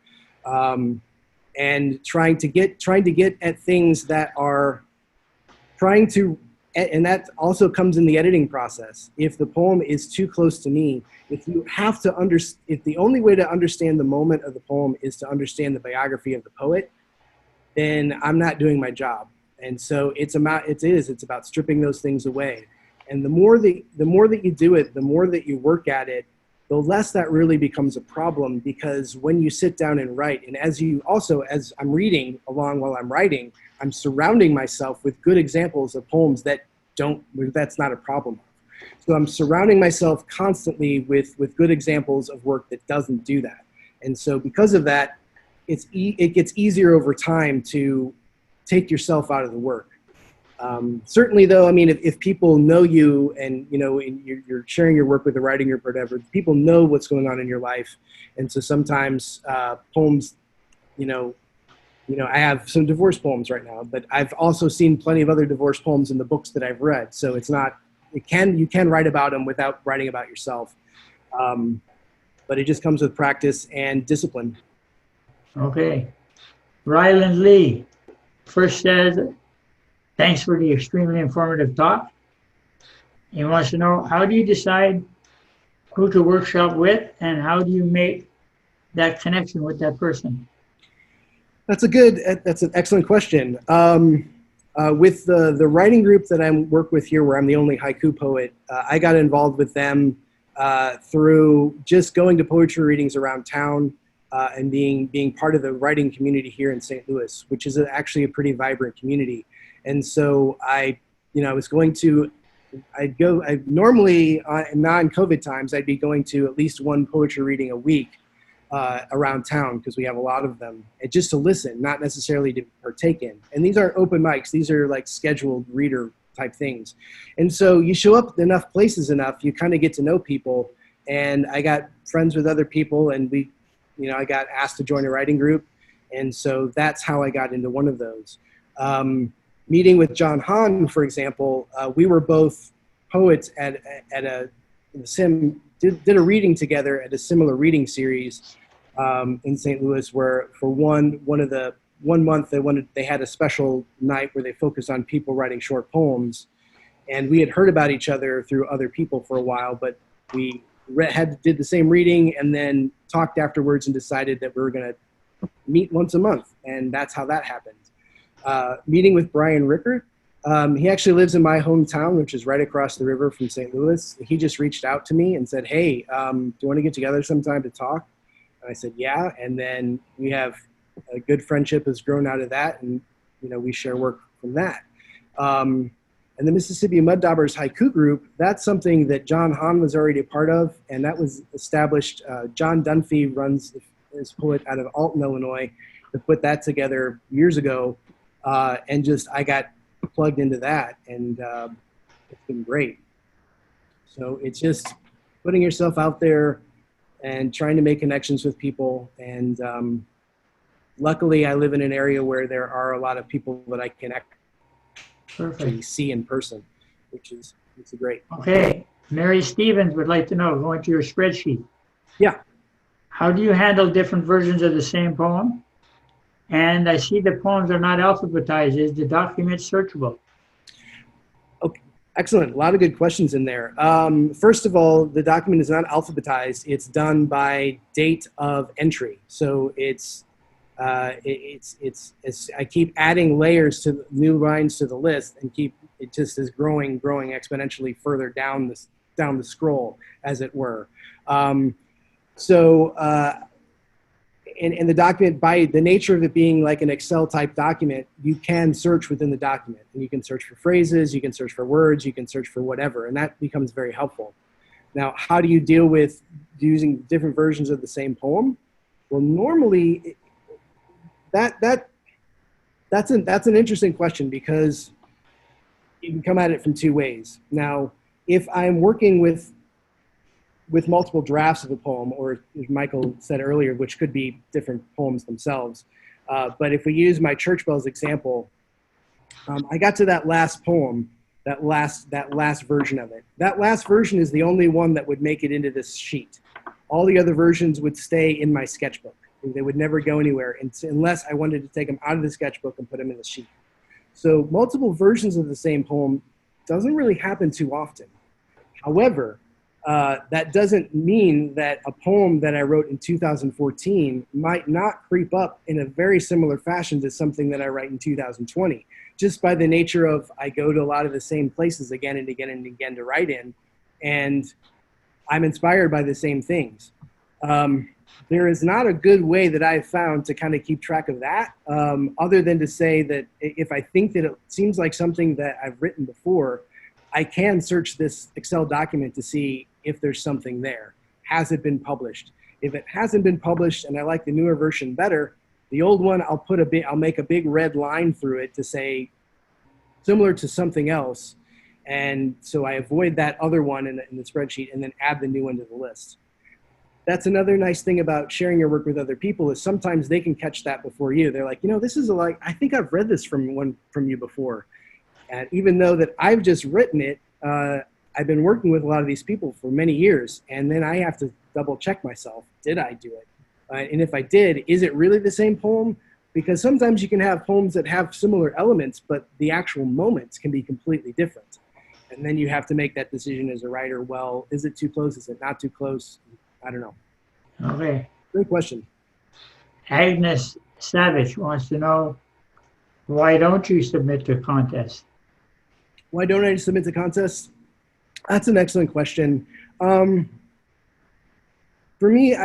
And trying to get at things that are and that also comes in the editing process. If the poem is too close to me, if the only way to understand the moment of the poem is to understand the biography of the poet, then I'm not doing my job. And so it's about stripping those things away. And the more that you do it, the more that you work at it, the less that really becomes a problem, because when you sit down and write, and as I'm reading along while I'm writing, I'm surrounding myself with good examples of poems that's not a problem. So I'm surrounding myself constantly with good examples of work that doesn't do that. And so because of that, it gets easier over time to take yourself out of the work. Certainly though, I mean, if people know you and, you're sharing your work with a writing group or whatever, people know what's going on in your life. And so sometimes poems, I have some divorce poems right now, but I've also seen plenty of other divorce poems in the books that I've read. So you can write about them without writing about yourself. But it just comes with practice and discipline. Okay. Ryland Lee first says, thanks for the extremely informative talk. He wants to know, how do you decide who to workshop with, and how do you make that connection with that person? That's an excellent question. With the writing group that I work with here, where I'm the only haiku poet, I got involved with them through just going to poetry readings around town and being part of the writing community here in St. Louis, which is actually a pretty vibrant community. And so normally in non-COVID times, I'd be going to at least one poetry reading a week around town, because we have a lot of them, and just to listen, not necessarily to partake in. And these aren't open mics. These are like scheduled reader type things. And so you show up enough places enough, you kind of get to know people. And I got friends with other people, and I got asked to join a writing group. And so that's how I got into one of those. Meeting with John Hahn, for example, we were both poets did a reading together at a similar reading series in St. Louis, where for one month they had a special night where they focused on people writing short poems. And we had heard about each other through other people for a while, but we did the same reading and then talked afterwards and decided that we were going to meet once a month. And that's how that happened. Meeting with Brian Rickert, He actually lives in my hometown, which is right across the river from St. Louis. He just reached out to me and said, hey, do you want to get together sometime to talk? And I said, yeah. And then we have a good friendship has grown out of that. And, you know, we share work from that. And the Mississippi Muddaubers Haiku Group, that's something that John Hahn was already a part of. And that was established. John Dunphy runs this poet out of Alton, Illinois, to put that together years ago. And just, I got plugged into that, and it's been great. So it's just putting yourself out there and trying to make connections with people. And luckily, I live in an area where there are a lot of people that I can actually see in person, which is great. Okay, Mary Stevens would like to know, going to your spreadsheet. Yeah. How do you handle different versions of the same poem? And I see the poems are not alphabetized. Is the document searchable? Okay, excellent. A lot of good questions in there. First of all, the document is not alphabetized. It's done by date of entry. So I keep adding layers to new lines to the list, and it just is growing exponentially further down the scroll, as it were. In the document, by the nature of it being like an Excel type document, you can search within the document, and you can search for phrases, you can search for words, you can search for whatever, and that becomes very helpful. Now, how do you deal with using different versions of the same poem? Well, normally that's an interesting question, because you can come at it from two ways. Now, if I'm working with multiple drafts of a poem, or as Michael said earlier, which could be different poems themselves. But if we use my church bells example, I got to that last poem, that last version of it. That last version is the only one that would make it into this sheet. All the other versions would stay in my sketchbook. They would never go anywhere unless I wanted to take them out of the sketchbook and put them in the sheet. So multiple versions of the same poem doesn't really happen too often. However, that doesn't mean that a poem that I wrote in 2014 might not creep up in a very similar fashion to something that I write in 2020, just by the nature of I go to a lot of the same places again and again and again to write in, and I'm inspired by the same things. There is not a good way that I've found to kind of keep track of that, other than to say that if I think that it seems like something that I've written before, I can search this Excel document to see if there's something there. Has it been published? If it hasn't been published and I like the newer version better, the old one, I'll make a big red line through it to say similar to something else. And so I avoid that other one in the spreadsheet and then add the new one to the list. That's another nice thing about sharing your work with other people, is sometimes they can catch that before you. They're like, you know, this is I think I've read this from you before. And even though that I've just written it, I've been working with a lot of these people for many years, and then I have to double check myself. Did I do it? And if I did, is it really the same poem? Because sometimes you can have poems that have similar elements, but the actual moments can be completely different. And then you have to make that decision as a writer. Well, is it too close? Is it not too close? I don't know. Okay. Great question. Agnes Savage wants to know, why don't you submit to contests? Why don't I submit to contests? That's an excellent question. For me,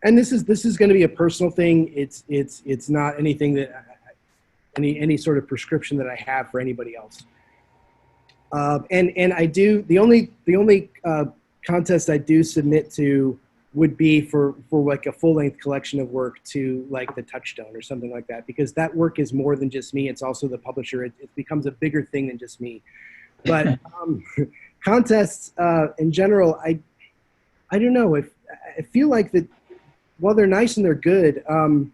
and this is going to be a personal thing. It's not anything that any sort of prescription that I have for anybody else. And I do the only contest I do submit to would be for like a full-length collection of work to like the Touchstone or something like that, because that work is more than just me. It's also the publisher. It becomes a bigger thing than just me. But contests in general, I don't know. I feel like that while they're nice and they're good, I'm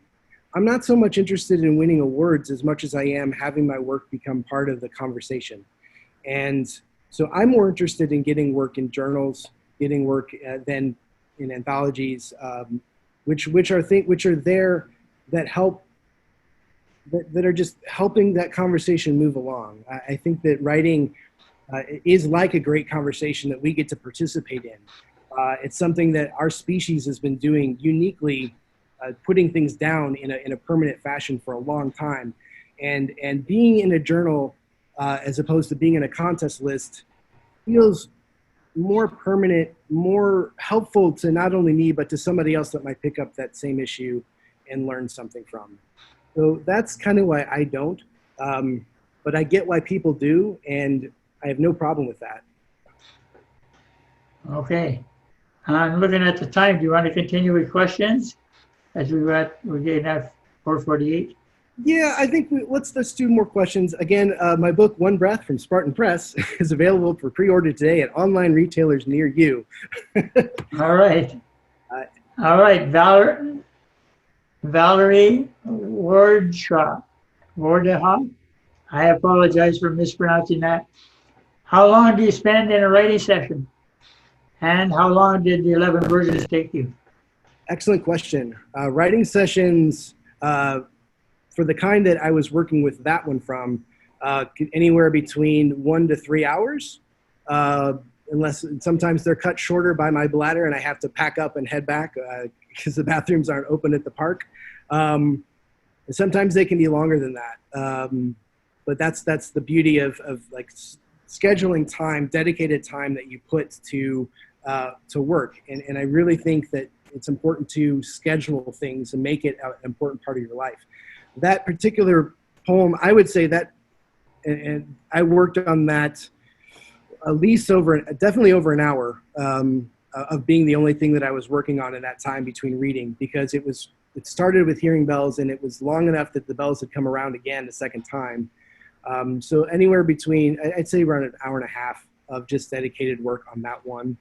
not so much interested in winning awards as much as I am having my work become part of the conversation. And so I'm more interested in getting work in journals, getting work than in anthologies, which are there that help, that are just helping that conversation move along. I think that writing is like a great conversation that we get to participate in. It's something that our species has been doing uniquely, putting things down in a permanent fashion for a long time. And being in a journal as opposed to being in a contest list feels more permanent, more helpful to not only me, but to somebody else that might pick up that same issue and learn something from. So that's kind of why I don't. But I get why people do, and I have no problem with that. Okay. I'm looking at the time. Do you want to continue with questions? As we're getting at 4:48. Yeah, I think let's do more questions. Again, my book, One Breath from Spartan Press, is available for pre-order today at online retailers near you. All right. All right. Valerie Wardhaw. I apologize for mispronouncing that. How long do you spend in a writing session? And how long did the 11 versions take you? Excellent question. Writing sessions, for the kind that I was working with that one from, anywhere between 1 to 3 hours, unless sometimes they're cut shorter by my bladder and I have to pack up and head back because the bathrooms aren't open at the park. And sometimes they can be longer than that. But that's the beauty of like scheduling time, dedicated time that you put to work. And I really think that it's important to schedule things and make it an important part of your life. That particular poem, I would say that, and I worked on that at least definitely over an hour of being the only thing that I was working on in that time between reading, because it started with hearing bells and it was long enough that the bells had come around again the second time. So anywhere between, I'd say around an hour and a half of just dedicated work on that one.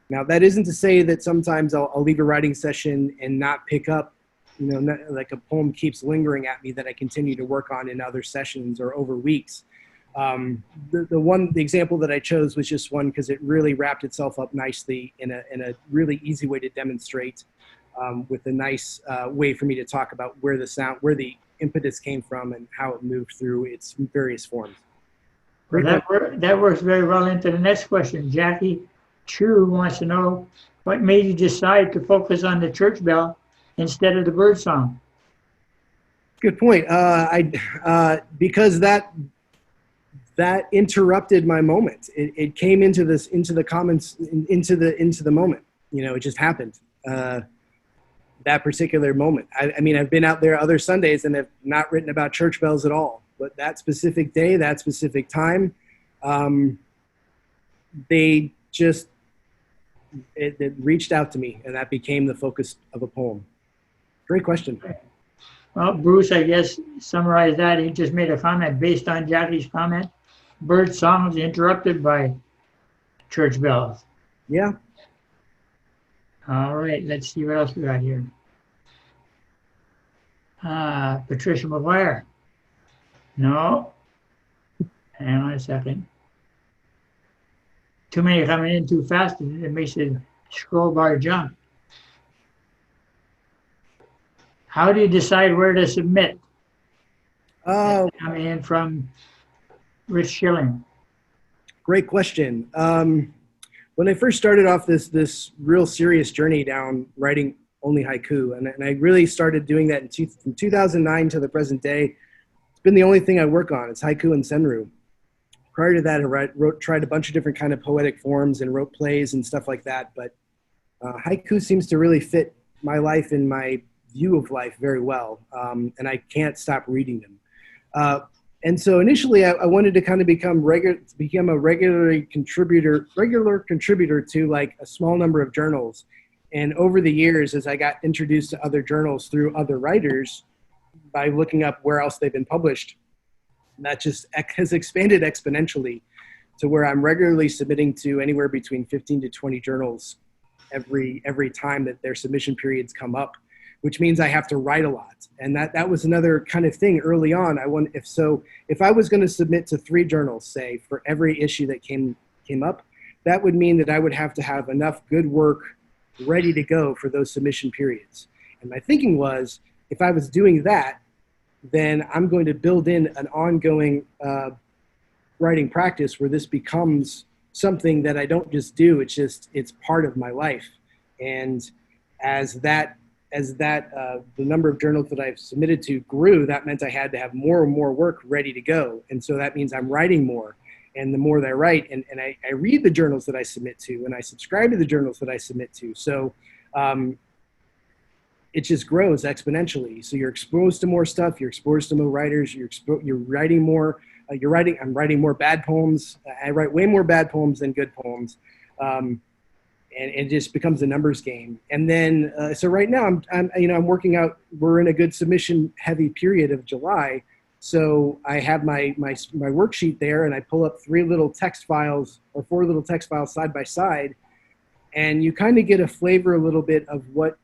Now that isn't to say that sometimes I'll leave a writing session and not pick up, like a poem keeps lingering at me that I continue to work on in other sessions or over weeks. The example that I chose was just one because it really wrapped itself up nicely in a really easy way to demonstrate, with a nice way for me to talk about where the impetus came from and how it moved through its various forms. Well, that works very well into the next question. Jackie Chu wants to know, what made you decide to focus on the church bell instead of the bird song? Good point. Because that interrupted my moment. It came into the comments, into the moment. It just happened. That particular moment. I mean, I've been out there other Sundays and have not written about church bells at all. But that specific day, that specific time, it reached out to me, and that became the focus of a poem. Great question. Well, Bruce, I guess, summarized that. He just made a comment based on Jackie's comment. Bird songs interrupted by church bells. Yeah. All right, let's see what else we got here. Patricia McGuire. No. Hang on a second. Too many coming in too fast, and it makes the scroll bar jump. How do you decide where to submit? Coming in from Rich Schilling. Great question. When I first started off this real serious journey down writing only haiku, and I really started doing that from 2009 to the present day, it's been the only thing I work on. It's haiku and senryu. Prior to that, I tried a bunch of different kind of poetic forms and wrote plays and stuff like that. But haiku seems to really fit my life and my view of life very well, and I can't stop reading them. And so initially, I wanted to kind of become a regular contributor to like a small number of journals. And over the years, as I got introduced to other journals through other writers, by looking up where else they've been published, that just has expanded exponentially to where I'm regularly submitting to anywhere between 15 to 20 journals every time that their submission periods come up, which means I have to write a lot. And that was another kind of thing early on. If I was going to submit to 3 journals, say, for every issue that came up, that would mean that I would have to have enough good work ready to go for those submission periods. And my thinking was, if I was doing that, then I'm going to build in an ongoing writing practice where this becomes something that I don't just do, it's part of my life. And as as that the number of journals that I've submitted to grew, that meant I had to have more and more work ready to go. And so that means I'm writing more. And the more that I write, and I read the journals that I submit to, and I subscribe to the journals that I submit to. So it just grows exponentially. So you're exposed to more stuff. You're exposed to more writers. You're writing more. I'm writing more bad poems. I write way more bad poems than good poems. And it just becomes a numbers game. And then, so right now I'm working out, we're in a good submission heavy period of July. So I have my worksheet there, and I pull up 3 little text files or 4 little text files side by side. And you kind of get a flavor a little bit of what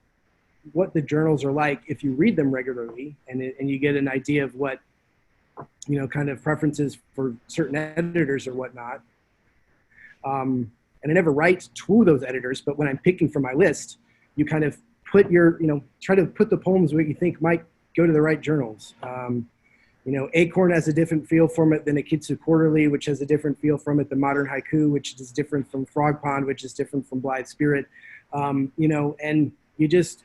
the journals are like if you read them regularly, and you get an idea of what, kind of preferences for certain editors or whatnot. And I never write to those editors, but when I'm picking from my list, you kind of put your, try to put the poems where you think might go to the right journals. Acorn has a different feel from it than Akitsu Quarterly, which has a different feel from it than Modern Haiku, which is different from Frog Pond, which is different from Blithe Spirit. And you just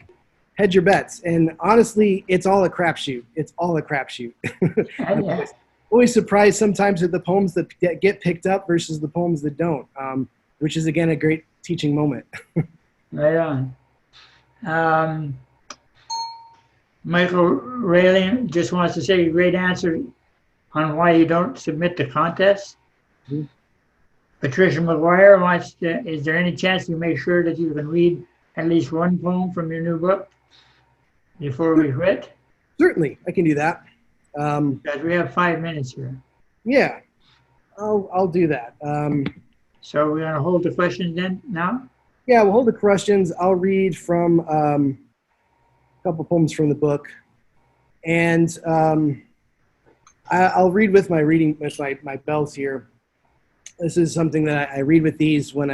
hedge your bets. And honestly, it's all a crapshoot. It's all a crapshoot. Yeah. Always surprised sometimes at the poems that get picked up versus the poems that don't, which is, again, a great teaching moment. Right on. Michael Rayling just wants to say great answer on why you don't submit to contests. Mm-hmm. Patricia McGuire wants to, is there any chance you make sure that you can read at least one poem from your new book before we quit? Certainly, I can do that. Because we have 5 minutes here. Yeah, I'll do that. So we're going to hold the questions then now? Yeah, we'll hold the questions. I'll read from a couple poems from the book. And I'll read with my bells here. This is something that I read with these when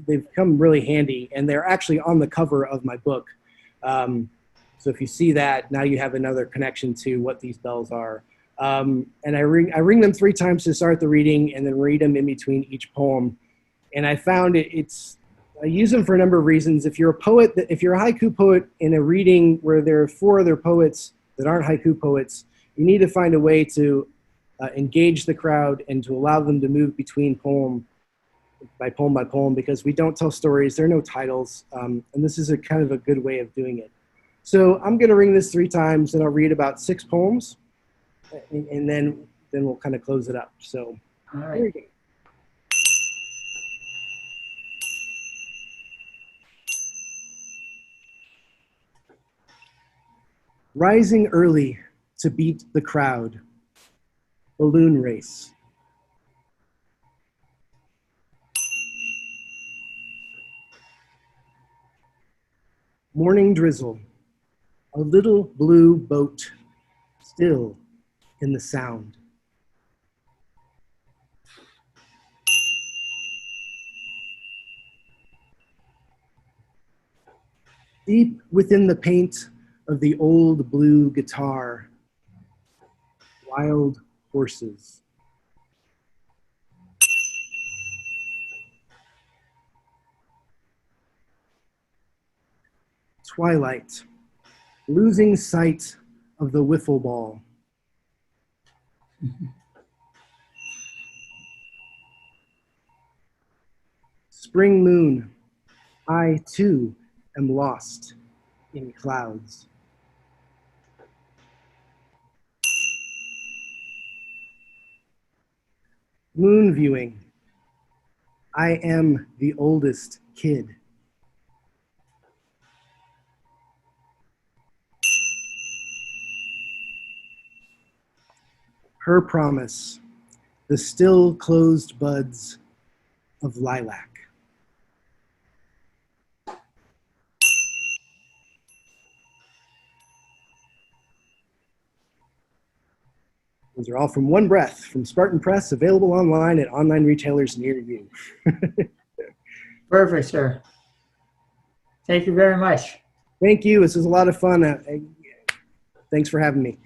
they've come really handy, and they're actually on the cover of my book. So if you see that, now you have another connection to what these bells are. And I ring them 3 times to start the reading, and then read them in between each poem. And I found I use them for a number of reasons. If you're a poet, if you're a haiku poet in a reading where there are 4 other poets that aren't haiku poets, you need to find a way to engage the crowd and to allow them to move between poem by poem, because we don't tell stories. There are no titles. And this is a kind of a good way of doing it. So I'm going to ring this 3 times, and I'll read about 6 poems, and then we'll kind of close it up. So All right. here we go. Rising early to beat the crowd. Balloon race. Morning drizzle. A little blue boat still in the sound. Deep within the paint of the old blue guitar, wild horses. Twilight, losing sight of the wiffle ball. Spring moon, I too am lost in clouds. Moon viewing, I am the oldest kid. Her promise, the still closed buds of lilac. Those are all from One Breath from Spartan Press, available online at online retailers near you. Perfect, sir. Thank you very much. Thank you. This was a lot of fun. Thanks for having me.